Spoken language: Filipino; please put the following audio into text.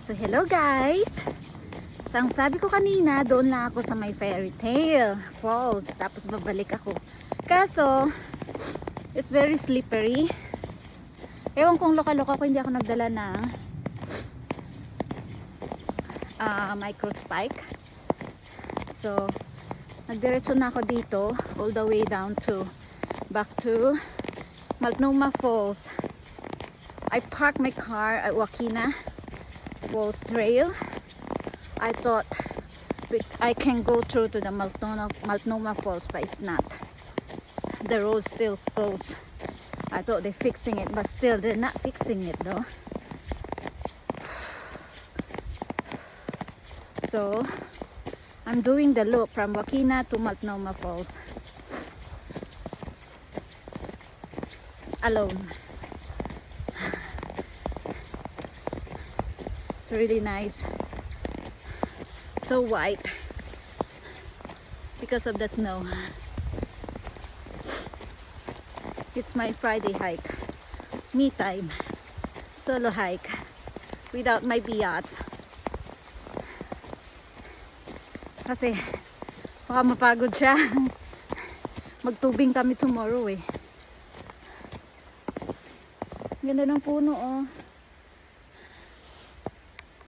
So hello guys. So ang sabi ko kanina, doon lang ako sa may Fairy Tale Falls, tapos babalik ako. Kaso it's very slippery. Ewan kong loka-loka ko, hindi ako nagdala ng micro spike. So nagdiretso na ako dito all the way down to back to Multnomah Falls. I parked my car at Wakina Falls Trail. I thought I can go through to the Multnomah Falls, but it's not. The road's still closed. I thought they're fixing it, but still they're not fixing it though. So I'm doing the loop from Wakina to Multnomah Falls alone. It's really nice, so white because of the snow. It's my Friday hike, me time, solo hike without my biatch kasi baka mapagod siya. Magtubing kami tomorrow eh. Ganda ng puno oh.